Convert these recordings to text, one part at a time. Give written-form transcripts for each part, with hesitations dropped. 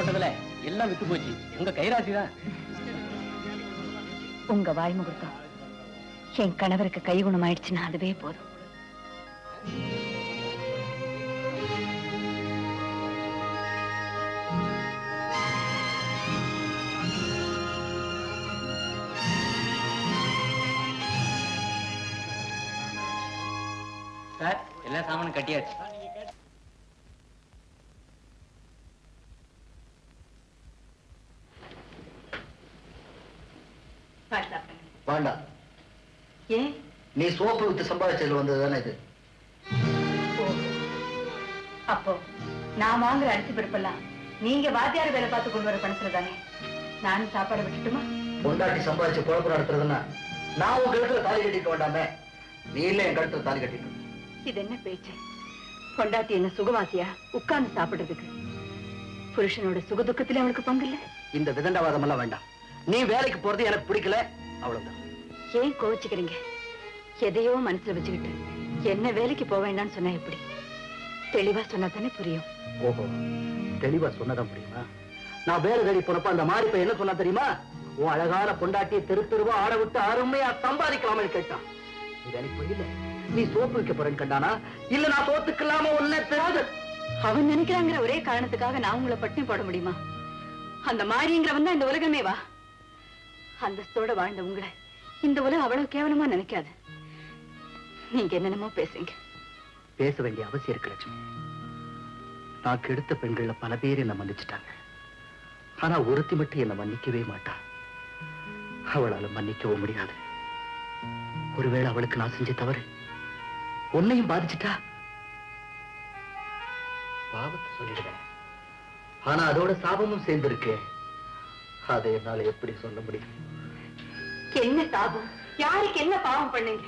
போட்டதுல எல்லாம் வித்து போச்சு. உங்க கைராசி தான். உங்க வாய் முகூர்த்தம் என் கணவருக்கு கை குணமாயிடுச்சுன்னா அதுவே போதும். சார் எல்லா சாமானும் கட்டியாச்சு. வேண்டாம். ஏன்? நீ சோப்பு வித்து சம்பாதிச்சதுல வந்தது தானே இது. அப்போ நான் வாங்குற அரிசி பருப்பெல்லாம் நீங்க வாத்தியார் வேலை பார்த்து கொண்டு வர பணத்துல தானே. நானும் சாப்பாடு விட்டுட்டுமா? பொண்டாட்டி சம்பாதிச்சு குழப்பம் நடத்துறதுன்னா நான் உன் கழுத்துல தாலி கட்டிக்க வேண்டாமே. நீ இல்ல என் கழுத்துல தாலி கட்டிக்க. இது என்ன பேச்சு? பொண்டாட்டி என்ன சுகவாசியா உட்கார்ந்து சாப்பிடுறதுக்கு? புருஷனோட சுகதுக்கத்துல அவளுக்கு பங்கு இல்ல. இந்த விதண்டவாதம் எல்லாம் வேண்டாம். நீ வேலைக்கு போறது எனக்கு பிடிக்கல, அவ்வளவுதான். ஏன் கோவிச்சுக்கிறீங்க? எதையோ மனசுல வச்சுக்கிட்டு என்ன வேலைக்கு போக வேண்டாம்னு சொன்னா எப்படி? தெளிவா சொன்னா தானே புரியும். ஓஹோ, தெளிவா சொன்னதான் புரியுமா? நான் வேலை தேடி போனப்ப அந்த மாதிரி இப்ப என்ன சொன்னா தெரியுமா? உன் அழகான பொண்டாட்டியை தெரு தெருவா ஆட விட்டு அருமையா சம்பாதிக்கலாம்னு கேட்டான். இது எனக்கு புரியல. நீ சோப்பு வைக்க போறேன்னு கண்டானா, இல்ல நான் சோத்துக்கு இல்லாம ஒன்ன தெரியாது. அவன் நினைக்கிறாங்கிற ஒரே காரணத்துக்காக நான் உங்களை பட்டினி போட முடியுமா? அந்த மாரிங்கிறவன் தான் இந்த உலகமே. வா, அந்தஸ்தோட வாழ்ந்த உங்களை இந்த உலகம் அவ்வளவு கேவலமா நினைக்காது. நீங்க என்னென்னமோ பேசுங்க. பேச வேண்டிய அவசியம் இருக்கு லட்சுமி. நான் கெடுத்த பெண்கள்ல பல பேர் என்ன மன்னிச்சுட்டாங்க. ஆனா ஒருத்தி மட்டும் என்ன மன்னிக்கவே மாட்டா. அவளால மன்னிக்கவும் முடியாது. ஒருவேளை அவளுக்கு நான் செஞ்ச தவறு உன்னையும் பாதிச்சுட்டா, பாவத்தை சொல்லிடுவேன். ஆனா அதோட சாபமும் சேர்ந்திருக்கு. அதை என்னால எப்படி சொல்ல முடியும்? என்ன சாபம்? யாருக்கு என்ன பாவம் பண்ணீங்க?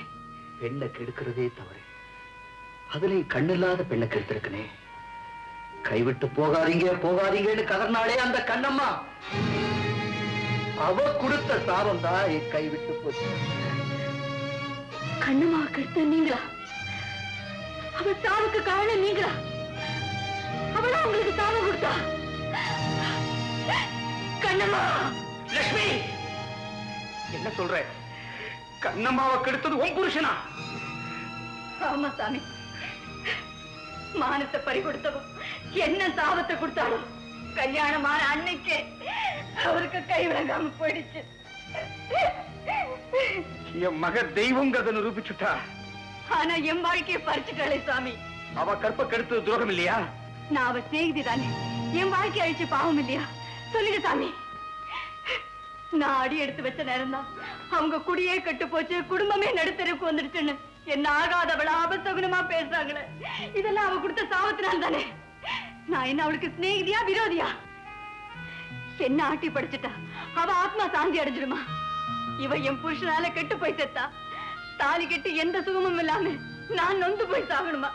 பெண்ணை கெடுக்கிறதே தவறு. அதுலயும் கண்ணில்லாத பெண்ணை கெடுத்திருக்கனே. கைவிட்டு போகாதீங்க போகாதீங்கன்னு கதர்னாலே அந்த கண்ணம்மா, அவ கொடுத்த சாபம் தான் என் கைவிட்டு போச்சு. கண்ணம்மா கெடுத்த நீங்களா? அவ சாவுக்கு காரணம் நீங்களா? அவளா உங்களுக்கு சாபம் கொடுத்தா? கண்ணம்மா! லட்சுமி, என்ன சொல்ற? கண்ணம்மாவை கெடுத்தது உன் புருஷனா? ஆமா சாமி. மானத்தை பறி கொடுத்தவன் என்ன சாபத்தை கொடுத்தாலும் கல்யாணமான அன்னைக்கே அவருக்கு கை விளங்காம போயிடுச்சு. என் மக தெய்வங்கிறத நிரூபிச்சுட்டா. ஆனா என் வாழ்க்கையை பறிச்சுட்டாளே சாமி. அவ கற்ப கெடுத்தது துரோகம் இல்லையா? நான் அவ சிநேகிதி தானே. என் வாழ்க்கை அழிச்சு பாவம் இல்லையா? சொல்லுங்க சாமி. நான் அடி எடுத்து வச்ச நேரம் தான் அவங்க குடியே கெட்டு போச்சு, குடும்பமே நடுத்தருக்கு வந்துடுச்சுன்னு என்ன ஆகாதவள அபசகுனமா பேசுறாங்களே. இதெல்லாம் அவ கொடுத்த சாபத்தினால் தானே. நான் என்ன அவளுக்கு சிநேகிதியா விரோதியா? என்ன ஆட்டி படிச்சுட்டா அவ ஆத்மா சாந்தி அடைஞ்சிடுமா? இவ என் புருஷனால கெட்டு போய் செத்தா தாலி கெட்டு எந்த சுகமும் இல்லாம நான் நொந்து போய் சாகணுமா?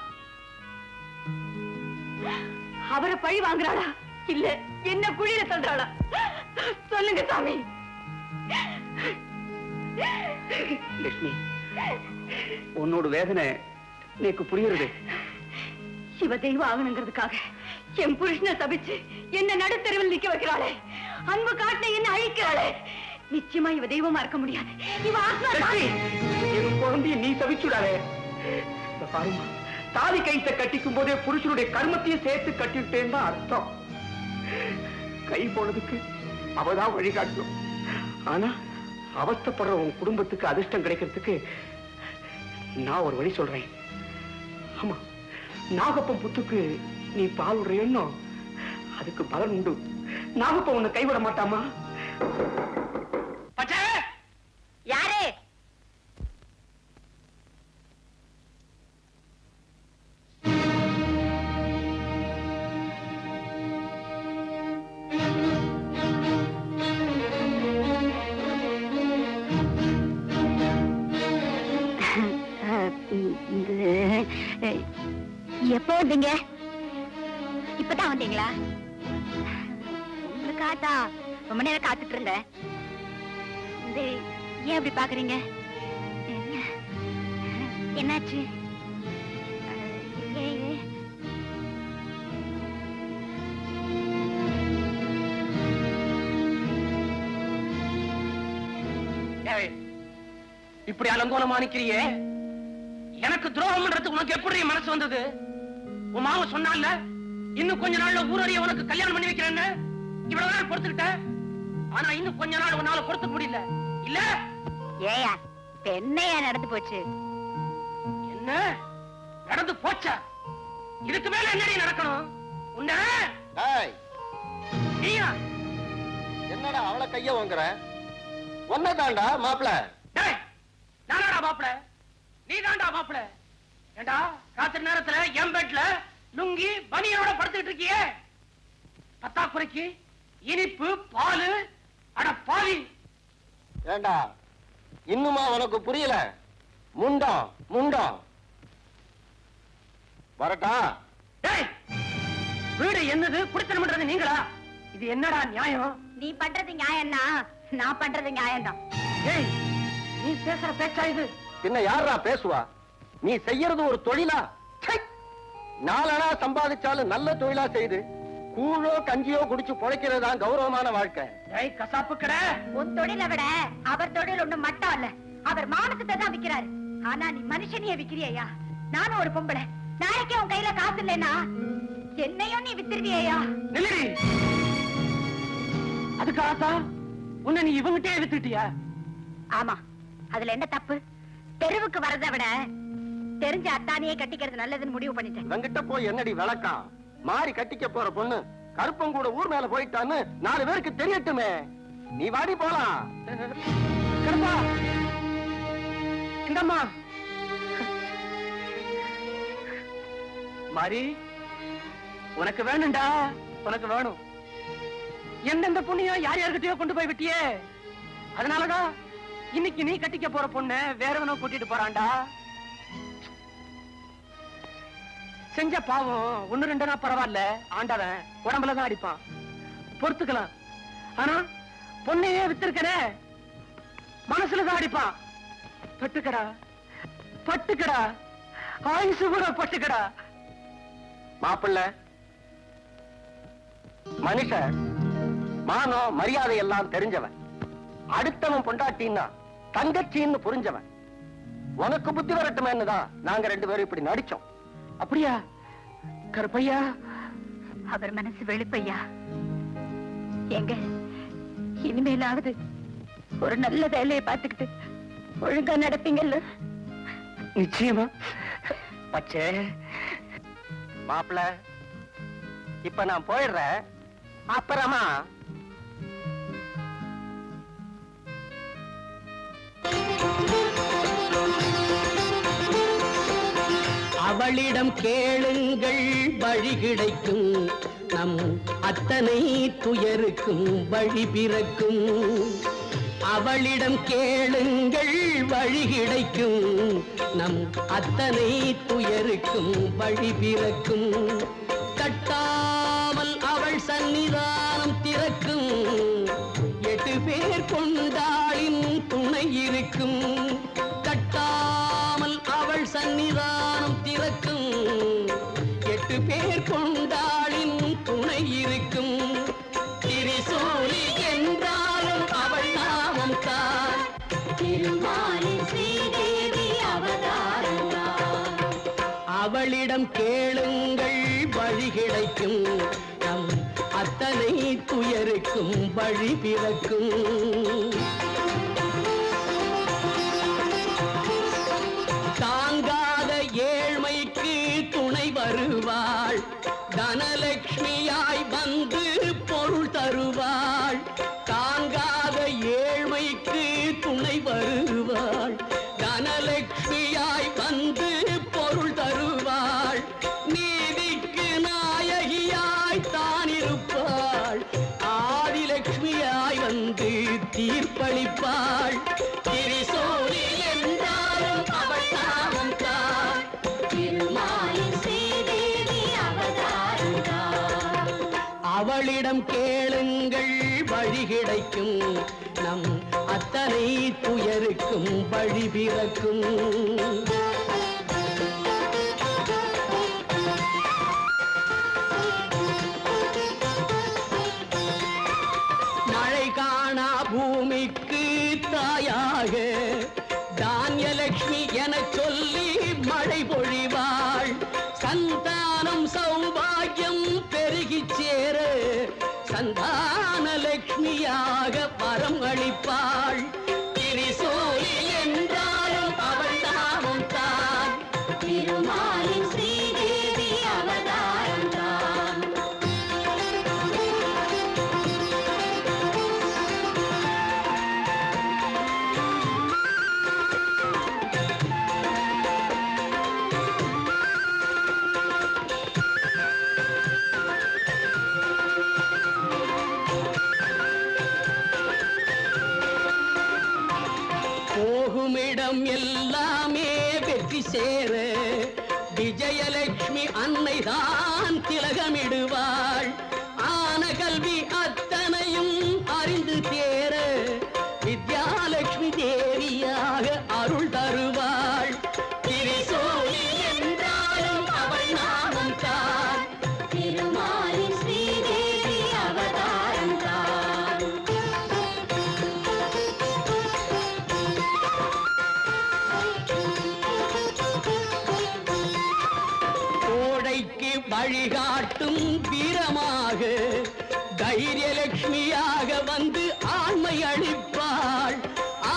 அவரை பழி வாங்குறாளா இல்ல என்ன குழியில சொல்றாளா? சொல்லுங்க சாமி. லட்சுமி, உன்னோட வேதனை எனக்கு புரியுறது. இவ தெய்வம் ஆகணுங்கிறதுக்காக என் புருஷனை சபிச்சு என்ன நடுத்தெருவில் நிக்க வைக்கிறாளே. அன்பு காட்டின என்ன அழிக்கிறாளே. நிச்சயமா இவ தெய்வமா இருக்க முடியாது. இவ ஆத்மா. என் குழந்தைய நீ சபிச்சுடாளே. பாருமா, தாலி கைத்த கட்டிக்கும் போதே புருஷனுடைய கர்மத்தையும் சேர்த்து கட்டிவிட்டேன்னு தான் அர்த்தம். கை போனதுக்கு அவதான் வழிகாட்டணும். ஆனா அவஸ்தப்படுற உன் குடும்பத்துக்கு அதிர்ஷ்டம் கிடைக்கிறதுக்கு நான் ஒரு வழி சொல்றேன். ஆமா, நாகப்பன் புத்துக்கு நீ பால் விடுறேன்னு அதுக்கு பலன் உண்டு. நாகப்பன் உன்னை கைவிட மாட்டாமா? யாரு? எப்போ வந்தீங்க? இப்பதான் வந்தீங்களா? உங்களுக்காதான் ரொம்ப நேரம் காத்துட்டு இருந்தேன். ஏன் அப்படி பாக்குறீங்க? என்னாச்சு? இப்படி அலங்கோலமா நிக்கிறியே, எனக்கு துரோகம் பண்றதுக்கு உனக்கு எப்படி மனசு வந்தது? உன் மாமா சொன்னால இன்னும் கொஞ்ச நாள்ல ஊரறிய உனக்கு கல்யாணம் பண்ணி வைக்கிறேன்னு இவ்வளவு நாள் பொறுத்துக்கிட்ட. ஆனா இன்னும் கொஞ்ச நாள் உன்னால பொறுத்துக்க முடியல இல்ல? ஏயா என்னையா நடந்து போச்சு? என்ன நடந்து போச்சா? இதுக்கு மேல என்னடி நடக்கணும்? உன்ன நீயா என்னடா அவளை கைய வாங்குற? ஒன்னதாண்டா மாப்பிள. நானாடா மாப்பிள? நீ தாண்டா மாப்பிள. ஏண்டா ராத்திரி நேரத்துல என் பெட்ல லுங்கி பனியோட படுத்துக்கிட்டு இருக்கியே? பத்தாக்குறைக்கு இனிப்பு பாலு அட பாவி. ஏண்டா இன்னுமா உனக்கு புரியல? முண்டம் முண்டம் வரட்டா? வீடு என்னது குடித்தனம் பண்றது நீங்களா? இது என்னடா நியாயம்? நீ பண்றது நியாயம்னா நான் பண்றது நியாயம்தான். ஏய் நீ பேசுற பேச்சா இது? பின்ன யாரா பேசுவா? நீ செய்யறது ஒரு தொழிலா? நாலனா சம்பாதிச்சாலும் நல்ல தொழிலா செய்து கூழோ கஞ்சியோ குடிச்சு பொழைக்கிறதுதான் கௌரவமான வாழ்க்கை. ஏய் கசாப்பு கடை, உன் தொழிலை விட அவர் தொழில் ஒண்ணும் மட்டும் அல்ல, அவர் மானசத்தை தான் விக்கிறாரு. ஆனா நீ மனுஷனையே விக்கிறியா? நானும் ஒரு பொம்பளை, நாளைக்கே உன் கையில காசு இல்லைன்னா என்னையும் நீ வித்துருவியா? நில்லடி. அதுக்காகத்தான் உன்னை நீ இவங்கிட்டே வித்துட்டியா? ஆமா, அதுல என்ன தப்பு? தெருவுக்கு வரதை விட தெரிஞ்ச அத்தானியே கட்டிக்கிறது நல்லதுன்னு முடிவு பண்ணிட்டேன். இவங்கிட்ட போய் என்னடி விளக்கம்? மாறி கட்டிக்க போற பொண்ணு கருப்பம் கூட ஊர் மேல போயிட்டான்னு 4 பேருக்கு தெரியட்டுமே. நீ வாடி போலாம். கருப்பா இந்தம்மா மாறி, உனக்கு வேணும்டா, உனக்கு வேணும். எந்தெந்த பொண்ணையோ யார் யார்கிட்டயோ கொண்டு போய் விட்டியே, அதனாலதான் இன்னைக்கு நீ கட்டிக்க போற பொண்ணு வேறவனோ கூட்டிட்டு போறான்டா. செஞ்ச பாவம் 1-2 பரவாயில்ல, ஆண்டவன் உடம்புலதான் அடிப்பான், பொறுத்துக்கலாம். ஆனா பொண்ணையே வித்திருக்கனே, மனசுலதான் அடிப்பான். பட்டுக்கடா பட்டுக்கடா, ஆயுசு கூட பட்டுக்கடா. மாப்பிள்ள மனுஷன் மானம் மரியாதை எல்லாம் தெரிஞ்சவன், அடுத்தவன் பொண்டாட்டின்னா தங்கச்சின்னு புரிஞ்சவன். உனக்கு புத்தி வரட்டுமேன்னுதான் நாங்க 2 பேரும் இப்படி நடிச்சோம். அப்படியா கருப்பையா? அவர் மனசு வெளுப்பையா. எங்க இனிமேலாவது ஒரு நல்ல வேலையை பார்த்துக்கிட்டு ஒழுங்கா நடப்பீங்கல்ல? நிச்சயமா. பச்சே மாப்பிள்ள இப்ப நான் போயிடுறேன், அப்புறமா அவளிடம் கேளுங்கள் வழி கிடைக்கும், நம் அத்தனை துயருக்கும் வழி பிறக்கும். அவளிடம் கேளுங்கள் வழி கிடைக்கும், நம் அத்தனை துயருக்கும் வழி பிறக்கும். தட்டாமல் அவள் சன்னிதானம் திறக்கும், 8 பேர் கொண்டாளின் துணை இருக்கும். தட்டாமல் அவள் சன்னிதானம் திறக்கும், 8 பேர் கொண்டாளின் துணை இருக்கும். திரிசூலி என்றாலும் அவள் நாமம் தான், திருமாலின் ஸ்ரீதேவி அவதாரம்தான். அவளிடம் கேளுங்கள் வழி கிடைக்கும், நம் அத்தனை துயருக்கும் வழி பிறக்கும். தாங்காத ஏழ்மைக்கு துணை வருவாள், தனலட்சுமியாய் வந்து பொருள் தருவாள். தாங்காத ஏழ்மைக்கு துணை வருவாள், தனலட்சுமியாய் வந்து பொருள் தருவாள். நீதிக்கு நாயகியாய் தான் இருப்பாள், ஆதிலட்சுமியாய் வந்து தீர்ப்பளிப்பாள். திரிசூலி என்றாலும் அவள் நாமம் தான், திருமாலின் ஸ்ரீதேவி அவதாரம்தான். அவளிடம் கேளுங்கள் வழி கிடைக்கும், நம் அத்தனை துயருக்கும் வழி பிறக்கும். மழை காணா பூமிக்கு தாயாக தானியலட்சுமி என சொல்லி மழை பொழிவாள். சந்தானம் சௌபாகியம் பெருகிச் சேர சந்தான லட்சுமியாக வரம் அளிப்பாள். திரிசூலி என்றாலும் அவள் நாமம் தான், திருமாலின் ஸ்ரீதேவி அவதாரம் தான். போகுமிடம் எல்லாமே வெற்றி சேர விஜயலட்சுமி அன்னைதான் திலகமிடுவாள். ஆன கல்வி அத்தனையும் அறிந்து தேர வித்யாலட்சுமி தேவியாக அருள் தருவாள். திரிசூலி என்றாலும் அவள் நாமம் தான், திருமாலின் ஸ்ரீதேவி அவதாரம் தான். கோடைக்கு வழிகாட்டும் வீரமாக தைரியலட்சுமியாக வந்து ஆண்மை அளிப்பாள்.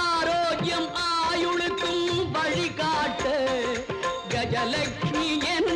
ஆரோக்கியம் ஆயுளுக்கும் வழிகாட்ட கஜலட்சுமி என